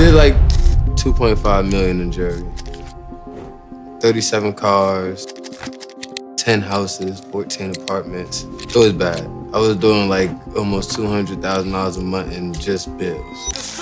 did like 2.5 million in Jersey. 37 cars, 10 houses, 14 apartments. It was bad. I was doing like almost $200,000 a month in just bills.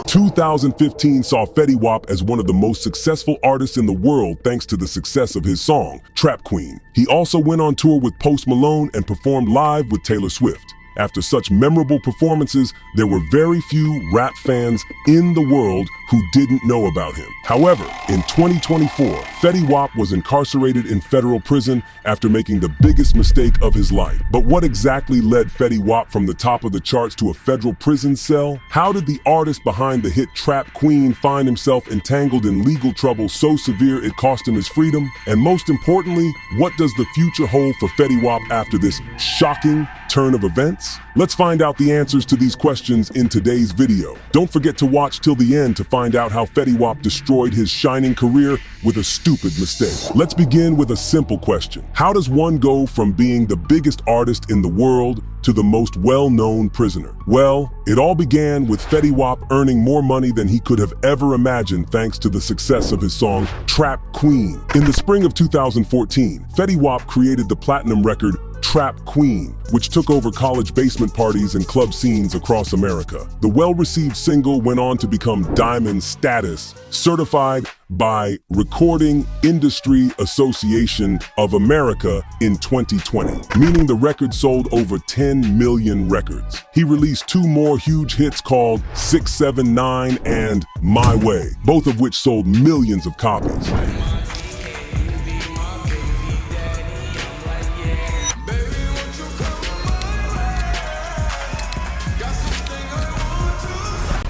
2015 saw Fetty Wap as one of the most successful artists in the world thanks to the success of his song, Trap Queen. He also went on tour with Post Malone and performed live with Taylor Swift. After such memorable performances, there were very few rap fans in the world who didn't know about him. However, in 2024, Fetty Wap was incarcerated in federal prison after making the biggest mistake of his life. But what exactly led Fetty Wap from the top of the charts to a federal prison cell? How did the artist behind the hit Trap Queen find himself entangled in legal trouble so severe it cost him his freedom? And most importantly, what does the future hold for Fetty Wap after this shocking turn of events? Let's find out the answers to these questions in today's video. Don't forget to watch till the end to find out how Fetty Wap destroyed his shining career with a stupid mistake. Let's begin with a simple question. How does one go from being the biggest artist in the world to the most well-known prisoner? Well, it all began with Fetty Wap earning more money than he could have ever imagined thanks to the success of his song, Trap Queen. In the spring of 2014, Fetty Wap created the platinum record, Trap Queen, which took over college basement parties and club scenes across America. The well-received single went on to become diamond status, certified by Recording Industry Association of America in 2020, meaning the record sold over 10 million records. He released two more huge hits called 679 and My Way, both of which sold millions of copies.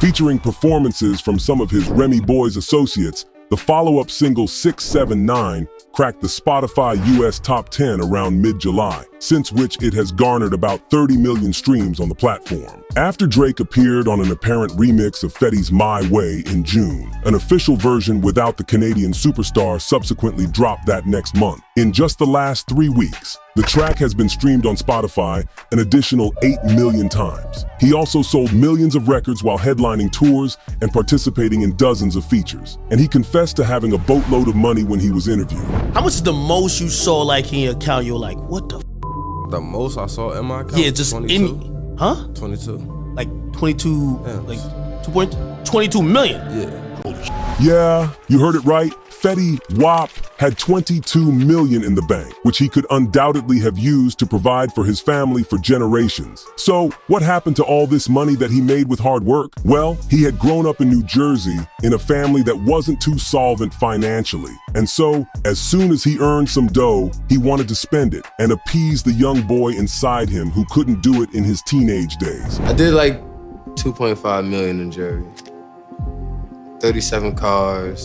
Featuring performances from some of his Remy Boys associates, the follow-up single 679 cracked the Spotify US Top 10 around mid-July, since which it has garnered about 30 million streams on the platform. After Drake appeared on an apparent remix of Fetty's My Way in June, an official version without the Canadian superstar subsequently dropped that next month. In just the last 3 weeks, the track has been streamed on Spotify an additional 8 million times. He also sold millions of records while headlining tours and participating in dozens of features. And he confessed to having a boatload of money when he was interviewed. How much is the most you saw like in your account? You're like, what the? The most I saw in my account? Yeah, just 22. Huh? 22. Like 22, yeah. like 22 million? Yeah. Holy shit. Yeah, you heard it right. Fetty Wap had 22 million in the bank, which he could undoubtedly have used to provide for his family for generations. So, what happened to all this money that he made with hard work? Well, he had grown up in New Jersey in a family that wasn't too solvent financially. And so, as soon as he earned some dough, he wanted to spend it and appease the young boy inside him who couldn't do it in his teenage days. I did like 2.5 million in Jersey. 37 cars,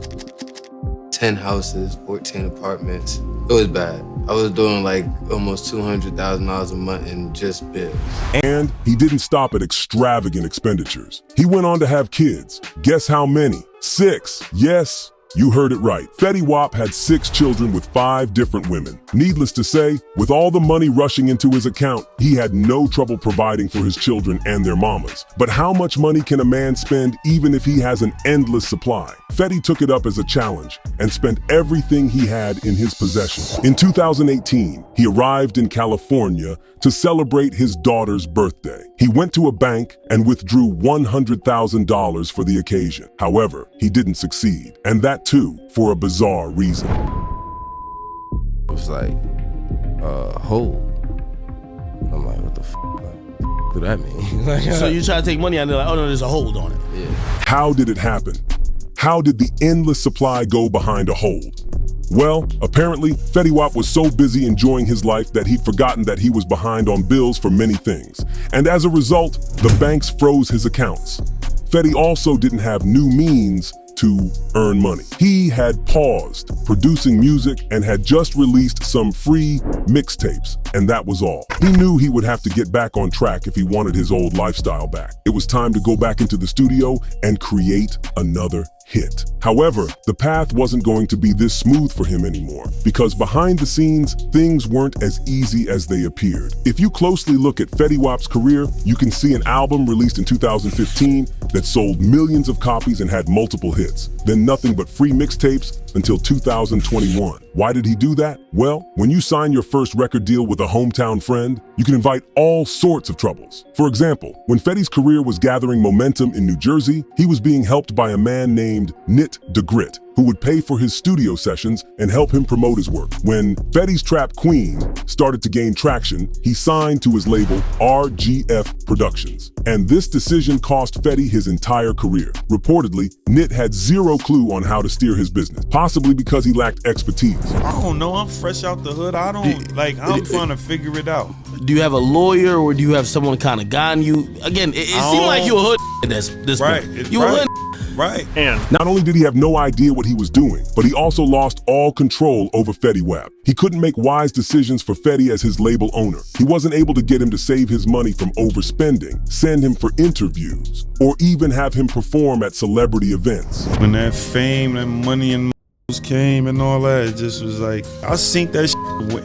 10 houses, 14 apartments. It was bad. I was doing like almost $200,000 a month in just bills. And he didn't stop at extravagant expenditures. He went on to have kids. Guess how many? 6. Yes, you heard it right. Fetty Wap had 6 children with 5 different women. Needless to say, with all the money rushing into his account, he had no trouble providing for his children and their mamas. But how much money can a man spend even if he has an endless supply? Fetty took it up as a challenge and spent everything he had in his possession. In 2018, he arrived in California to celebrate his daughter's birthday. He went to a bank and withdrew $100,000 for the occasion. However, he didn't succeed, and that too for a bizarre reason. It was like, hold. I'm like, what the f*** do that mean? So you try to take money out and they're like, oh no, there's a hold on it. Yeah. How did it happen? How did the endless supply go behind a hold? Well, apparently, Fetty Wap was so busy enjoying his life that he'd forgotten that he was behind on bills for many things. And as a result, the banks froze his accounts. Fetty also didn't have new means to earn money. He had paused producing music and had just released some free mixtapes, and that was all. He knew he would have to get back on track if he wanted his old lifestyle back. It was time to go back into the studio and create another hit. However, the path wasn't going to be this smooth for him anymore, because behind the scenes, things weren't as easy as they appeared. If you closely look at Fetty Wap's career, you can see an album released in 2015 that sold millions of copies and had multiple hits, then nothing but free mixtapes until 2021. Why did he do that? Well, when you sign your first record deal with a hometown friend, you can invite all sorts of troubles. For example, when Fetty's career was gathering momentum in New Jersey, he was being helped by a man named Nit DeGrit, who would pay for his studio sessions and help him promote his work. When Fetty's Trap Queen started to gain traction, he signed to his label RGF Productions. And this decision cost Fetty his entire career. Reportedly, Nit had zero clue on how to steer his business, possibly because he lacked expertise. I don't know, I'm fresh out the hood. I'm trying to figure it out. Do you have a lawyer or do you have someone kind of guiding you? Again, it seemed like you a hood at this Right, point. You a hood. Right. And Not only did he have no idea what he was doing, but he also lost all control over Fetty Wap. He couldn't make wise decisions for Fetty as his label owner. He wasn't able to get him to save his money from overspending, send him for interviews, or even have him perform at celebrity events. When that fame, that money and came and all that, it just was like, I seen that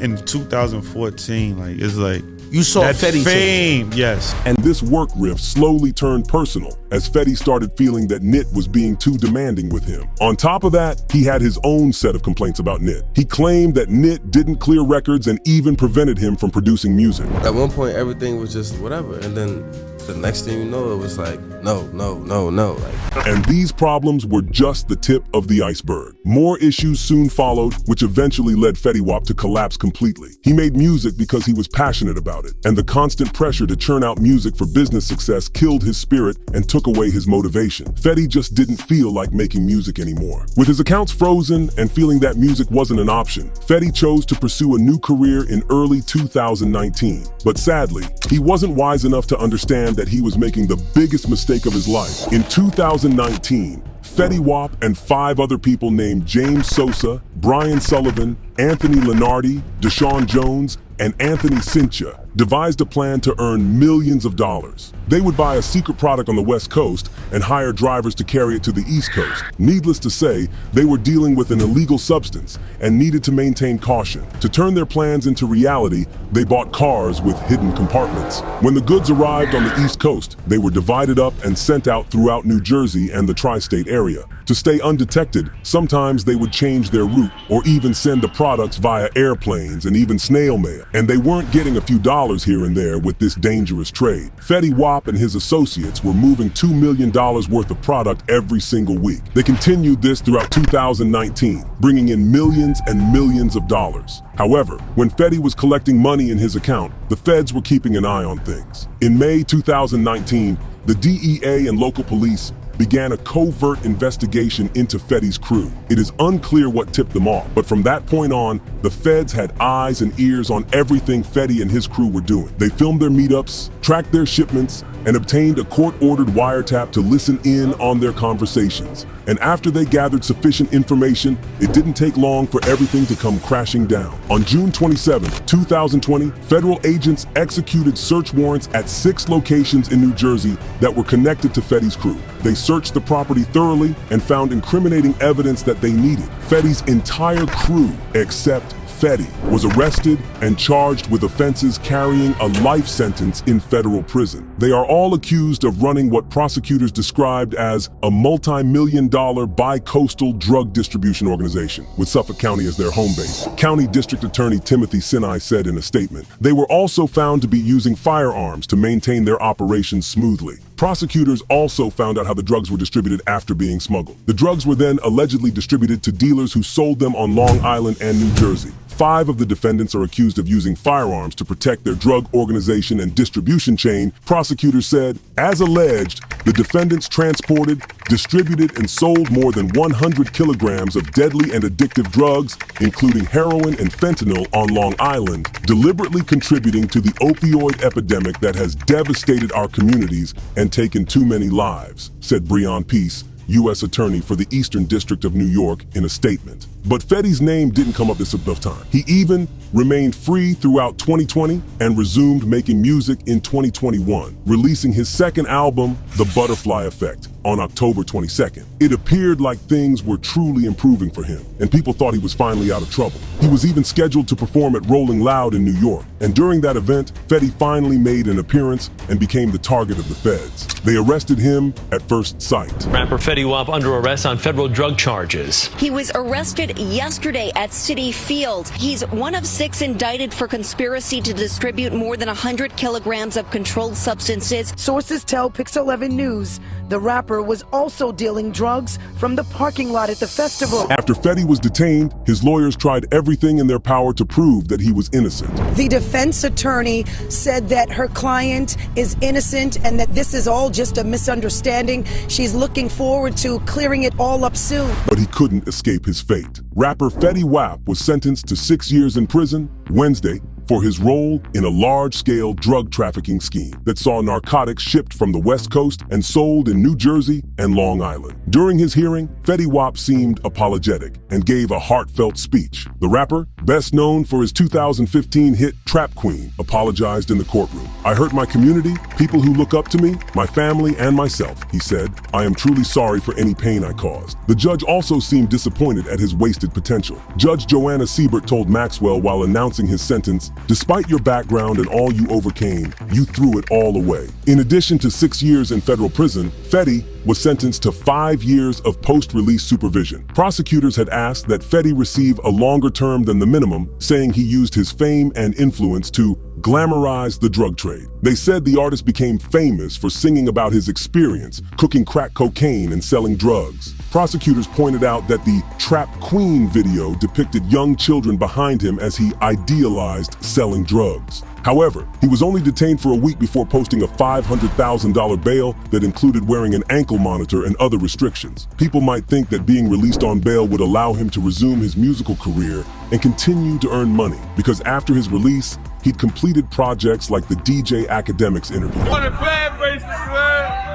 in 2014. Like, it's like, You saw that Fetty fame, yes. And this work rift slowly turned personal as Fetty started feeling that Nit was being too demanding with him. On top of that, he had his own set of complaints about Nit. He claimed that Nit didn't clear records and even prevented him from producing music. At one point, everything was just whatever, and then the next thing you know, it was like, no. Like, And these problems were just the tip of the iceberg. More issues soon followed, which eventually led Fetty Wap to collapse completely. He made music because he was passionate about it, and the constant pressure to churn out music for business success killed his spirit and took away his motivation. Fetty just didn't feel like making music anymore. With his accounts frozen and feeling that music wasn't an option, Fetty chose to pursue a new career in early 2019. But sadly, he wasn't wise enough to understand that he was making the biggest mistake of his life. In 2019, Fetty Wap and 5 other people named James Sosa, Brian Sullivan, Anthony Lenardi, Deshaun Jones, and Anthony Cincha devised a plan to earn millions of dollars. They would buy a secret product on the West Coast and hire drivers to carry it to the East Coast. Needless to say, they were dealing with an illegal substance and needed to maintain caution. To turn their plans into reality, they bought cars with hidden compartments. When the goods arrived on the East Coast, they were divided up and sent out throughout New Jersey and the tri-state area. To stay undetected, sometimes they would change their route or even send the products via airplanes and even snail mail. And they weren't getting a few dollars here and there with this dangerous trade. Fetty Wap and his associates were moving $2 million worth of product every single week. They continued this throughout 2019, bringing in millions and millions of dollars. However, when Fetty was collecting money in his account, the feds were keeping an eye on things. In May 2019, the DEA and local police began a covert investigation into Fetty's crew. It is unclear what tipped them off, but from that point on, the feds had eyes and ears on everything Fetty and his crew were doing. They filmed their meetups, tracked their shipments, and obtained a court-ordered wiretap to listen in on their conversations. And after they gathered sufficient information, it didn't take long for everything to come crashing down. On June 27, 2020, federal agents executed search warrants at 6 locations in New Jersey that were connected to Fetty's crew. They searched the property thoroughly and found incriminating evidence that they needed. Fetty's entire crew, except Fetty, was arrested and charged with offenses carrying a life sentence in federal prison. They are all accused of running what prosecutors described as a multi-million-dollar bi-coastal drug distribution organization, with Suffolk County as their home base. County District Attorney Timothy Sinai said in a statement, they were also found to be using firearms to maintain their operations smoothly. Prosecutors also found out how the drugs were distributed after being smuggled. The drugs were then allegedly distributed to dealers who sold them on Long Island and New Jersey. 5 of the defendants are accused of using firearms to protect their drug organization and distribution chain. Prosecutors said, as alleged, the defendants transported, distributed, and sold more than 100 kilograms of deadly and addictive drugs, including heroin and fentanyl, on Long Island, deliberately contributing to the opioid epidemic that has devastated our communities and taken too many lives, said Breon Peace, U.S. Attorney for the Eastern District of New York, in a statement. But Fetty's name didn't come up this enough time. He even remained free throughout 2020 and resumed making music in 2021, releasing his second album, The Butterfly Effect. on October 22nd. It appeared like things were truly improving for him, and people thought he was finally out of trouble. He was even scheduled to perform at Rolling Loud in New York, and during that event, Fetty finally made an appearance and became the target of the feds. They arrested him at first sight. Rapper Fetty Wap under arrest on federal drug charges. He was arrested yesterday at Citi Field. He's one of 6 indicted for conspiracy to distribute more than 100 kilograms of controlled substances. Sources tell Pix 11 News the rapper was also dealing drugs from the parking lot at the festival. After Fetty was detained, his lawyers tried everything in their power to prove that he was innocent. The defense attorney said that her client is innocent and that this is all just a misunderstanding. She's looking forward to clearing it all up soon. But he couldn't escape his fate. Rapper Fetty Wap was sentenced to 6 years in prison Wednesday for his role in a large-scale drug trafficking scheme that saw narcotics shipped from the West Coast and sold in New Jersey and Long Island. During his hearing, Fetty Wap seemed apologetic and gave a heartfelt speech. The rapper, best known for his 2015 hit Trap Queen, apologized in the courtroom. "I hurt my community, people who look up to me, my family, and myself," he said. "I am truly sorry for any pain I caused." The judge also seemed disappointed at his wasted potential. Judge Joanna Siebert told Maxwell while announcing his sentence, "Despite your background and all you overcame, you threw it all away." In addition to 6 years in federal prison, Fetty was sentenced to 5 years of post-release supervision. Prosecutors had asked that Fetty receive a longer term than the minimum, saying he used his fame and influence to glamorize the drug trade. They said the artist became famous for singing about his experience, cooking crack cocaine and selling drugs. Prosecutors pointed out that the Trap Queen video depicted young children behind him as he idealized selling drugs. However, he was only detained for a week before posting a $500,000 bail that included wearing an ankle monitor and other restrictions. People might think that being released on bail would allow him to resume his musical career and continue to earn money, because after his release, he'd completed projects like the DJ Academics interview. On the bad faces, man.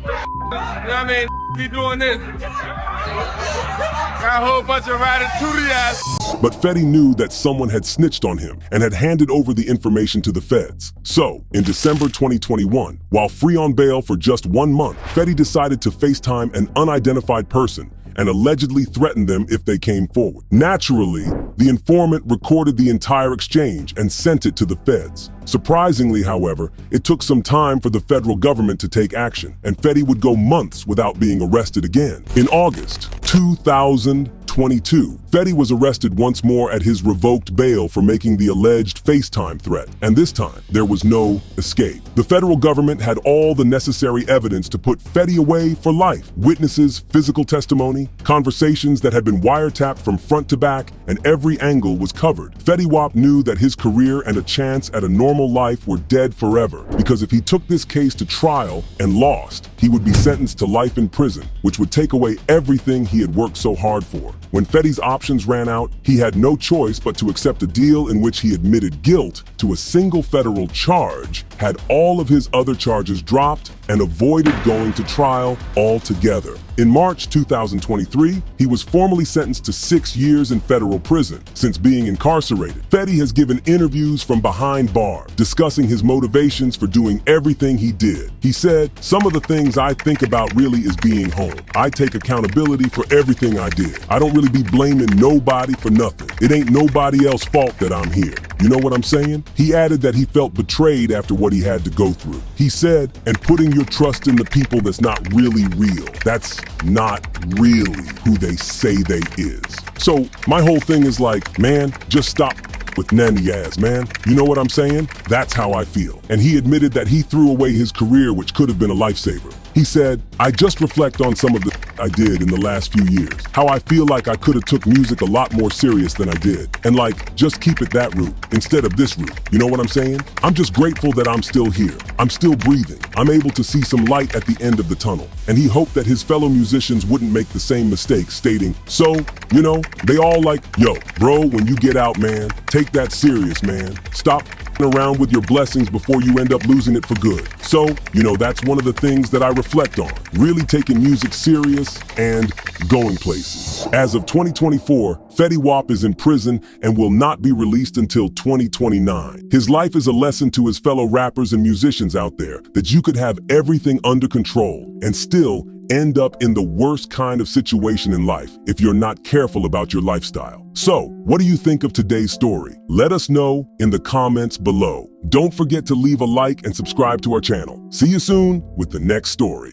You know what I mean? Be doing this. Got a whole bunch of ratatouille ass. But Fetty knew that someone had snitched on him and had handed over the information to the feds. So, in December 2021, while free on bail for just 1 month, Fetty decided to FaceTime an unidentified person and allegedly threatened them if they came forward. Naturally, the informant recorded the entire exchange and sent it to the feds. Surprisingly, however, it took some time for the federal government to take action, and Fetty would go months without being arrested again. In August 2022, Fetty was arrested once more at his revoked bail for making the alleged FaceTime threat, and this time, there was no escape. The federal government had all the necessary evidence to put Fetty away for life. Witnesses, physical testimony, conversations that had been wiretapped from front to back, and every angle was covered. Fetty Wap knew that his career and a chance at a normal life were dead forever, because if he took this case to trial and lost, he would be sentenced to life in prison, which would take away everything he had worked so hard for. When Fetty's options ran out, he had no choice but to accept a deal in which he admitted guilt to a single federal charge, had all of his other charges dropped, and avoided going to trial altogether. In March 2023, he was formally sentenced to 6 years in federal prison. Since being incarcerated, Fetty has given interviews from behind bars, discussing his motivations for doing everything he did. He said, "Some of the things I think about really is being home. I take accountability for everything I did. I don't really be blaming nobody for nothing. It ain't nobody else's fault that I'm here." You know what I'm saying? He added that he felt betrayed after what he had to go through. He said, "And putting your trust in the people that's not really real. That's not really who they say they is." So my whole thing is like, man, just stop with nanny ass, man. You know what I'm saying? That's how I feel. And he admitted that he threw away his career, which could have been a lifesaver. He said, "I just reflect on some of the I did in the last few years. How I feel like I could have took music a lot more serious than I did. And like, just keep it that route instead of this route. You know what I'm saying? I'm just grateful that I'm still here. I'm still breathing. I'm able to see some light at the end of the tunnel." And he hoped that his fellow musicians wouldn't make the same mistake, stating, "So, they all like, yo, bro, when you get out, man, take that serious, man. Stop around with your blessings before you end up losing it for good. So, that's one of the things that I reflect on, really taking music serious and going places. As of 2024, Fetty Wap is in prison and will not be released until 2029. His life is a lesson to his fellow rappers and musicians out there that you could have everything under control and still end up in the worst kind of situation in life if you're not careful about your lifestyle. So, what do you think of today's story? Let us know in the comments below. Don't forget to leave a like and subscribe to our channel. See you soon with the next story.